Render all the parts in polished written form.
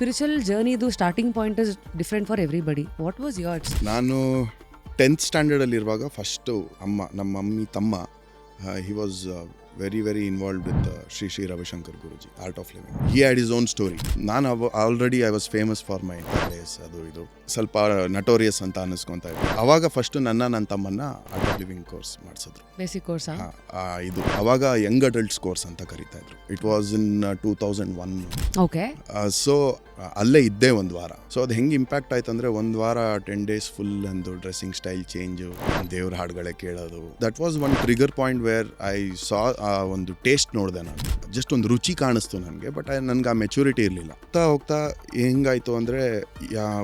Spiritual ಜರ್ನಿದು starting point is different for everybody. What was yours? ನಾನು 10th ಸ್ಟ್ಯಾಂಡರ್ಡಲ್ಲಿರುವಾಗ first ನಮ್ಮ ಮಮ್ಮಿ ತಮ್ಮ he was very involved with Shri Ravishankar Guruji, Art of Living. He had his own story. ನಾನು already I was famous for my place, ಅದು ಇದು ಸ್ವಲ್ಪ notorious ಅಂತ ಅನ್ನಿಸ್ಕೊತಾ ಇದ್ದೆ. ಅವಾಗ ಫಸ್ಟ್ ನನ್ನ ತಮ್ಮನ್ನ ಆರ್ಟ್ ಆಫ್ ಲಿವಿಂಗ್ ಕೋರ್ಸ್ ಮಾಡಿಸಿದ್ರು. Basic course. ಇದು ಅವಾಗ ಯಂಗ್ ಅಡಲ್ಟ್ಸ್ ಕೋರ್ಸ್ ಅಂತ ಕರೀತಾ ಇದ್ರು. It was in 2001. Okay. So ಅಲ್ಲೇ ಇದ್ದೆ ಒಂದು ವಾರ. ಸೊ ಅದು ಹೆಂಗೆ ಇಂಪ್ಯಾಕ್ಟ್ ಆಯ್ತು ಅಂದರೆ, ಒಂದು ವಾರ 10 days ಫುಲ್ ಒಂದು ಡ್ರೆಸ್ಸಿಂಗ್ ಸ್ಟೈಲ್ ಚೇಂಜು, ದೇವ್ರ ಹಾಡುಗಳೇ ಕೇಳೋದು. That was one trigger point where I saw ಒಂದು ಟೇಸ್ಟ್ ನೋಡಿದೆ ನಾನು. ಜಸ್ಟ್ ಒಂದು ರುಚಿ ಕಾಣಿಸ್ತು ನನಗೆ, ಬಟ್ ನನಗೆ ಆ ಮೆಚುರಿಟಿ ಇರಲಿಲ್ಲ. ಹೋಗ್ತಾ ಹೆಂಗಾಯ್ತು ಅಂದರೆ,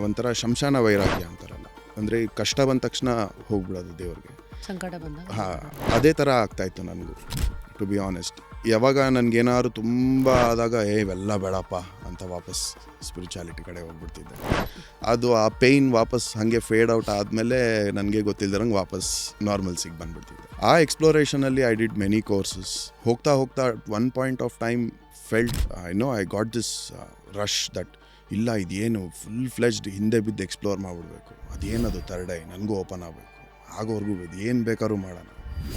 ಒಂಥರ ಶಂಶಾನ ವೈರಾಗ್ಯ ಅಂತಾರಲ್ಲ, ಅಂದರೆ ಕಷ್ಟ ಬಂದ ತಕ್ಷಣ ಹೋಗ್ಬಿಡೋದು ದೇವ್ರಿಗೆ, ಸಂಕಟ ಬಂದ. ಅದೇ ಥರ ಆಗ್ತಾಯಿತ್ತು ನನಗೂ, ಟು ಬಿ ಆನೆಸ್ಟ್. ಯಾವಾಗ ನನಗೇನಾದ್ರು ತುಂಬ ಆದಾಗ ಇವೆಲ್ಲ ಬೇಡಪ್ಪ ಅಂತ ವಾಪಸ್ ಸ್ಪಿರಿಚುಯಾಲಿಟಿ ಕಡೆ ಹೋಗ್ಬಿಡ್ತಿದ್ದೆ. ಅದು ಆ ಪೇಯ್ನ್ ವಾಪಸ್ ಹಾಗೆ ಫೇಡ್ ಔಟ್ ಆದಮೇಲೆ ನನಗೆ ಗೊತ್ತಿಲ್ದಿರಂಗೆ ವಾಪಸ್ ನಾರ್ಮಲ್ಸಿಗೆ ಬಂದುಬಿಡ್ತಿದ್ದೆ. ಆ ಎಕ್ಸ್ಪ್ಲೋರೇಷನಲ್ಲಿ ಐ ಡಿಡ್ ಮೆನಿ ಕೋರ್ಸಸ್. ಹೋಗ್ತಾ one point of time felt I got this rush that ಇಲ್ಲ, ಇದೇನು ಫುಲ್ ಫ್ಲೆಜ್ಡ್ ಹಿಂದೆ ಬಿದ್ದು ಎಕ್ಸ್ಪ್ಲೋರ್ ಮಾಡಿಬಿಡ್ಬೇಕು. ಅದೇನದು ಥರ್ಡ್ ಐ ನನಗೂ ಓಪನ್ ಆಗಬೇಕು. ಆಗೋವರೆಗೂ ಏನು ಬೇಕಾದ್ರೂ ಮಾಡೋಣ,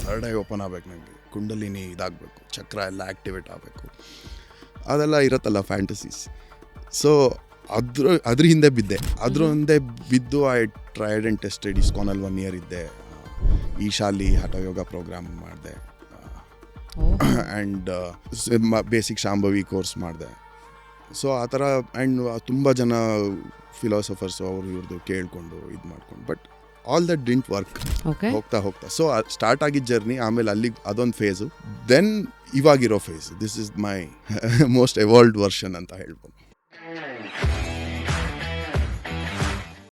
ಥರ್ಡ್ ಐ ಓಪನ್ ಆಗಬೇಕು, ನನಗೆ ಕುಂಡಲಿನಿ ಇದಾಗಬೇಕು, ಚಕ್ರ ಎಲ್ಲ ಆ್ಯಕ್ಟಿವೇಟ್ ಆಗಬೇಕು, ಅದೆಲ್ಲ ಇರುತ್ತಲ್ಲ ಫ್ಯಾಂಟಸೀಸ್. ಸೊ ಅದ್ರ ಹಿಂದೆ ಬಿದ್ದೆ. ಅದ್ರ ಹಿಂದೆ ಬಿದ್ದು ಐ ಟ್ರೈಡ್ ಆ್ಯಂಡ್ ಟೆಸ್ಟೆಡ್. ಇಸ್ಕಾನಲ್ಲಿ 1 year ಇದ್ದೆ. ಈಶಾಲಿ ಹಠ ಯೋಗ ಪ್ರೋಗ್ರಾಮ್ ಮಾಡಿದೆ, ಆ್ಯಂಡ್ ಬೇಸಿಕ್ ಶಾಂಭವಿ ಕೋರ್ಸ್ ಮಾಡಿದೆ. ಸೊ ಆ ಥರ. ಆ್ಯಂಡ್ ತುಂಬ ಜನ ಫಿಲಾಸಫರ್ಸು ಅವ್ರು ಇವ್ರದ್ದು ಕೇಳಿಕೊಂಡು ಇದು ಮಾಡ್ಕೊಂಡು, but all that didn't work. ಹೋಗ್ತಾ ಸೊ ಸ್ಟಾರ್ಟ್ ಆಗಿದ್ದ ಜರ್ನಿ. ಆಮೇಲೆ ಅಲ್ಲಿಗೆ ಅದೊಂದು ಫೇಸು. ದೆನ್ ಇವಾಗಿರೋ phase, this is my most evolved version ಅಂತ ಹೇಳ್ಬೋದು.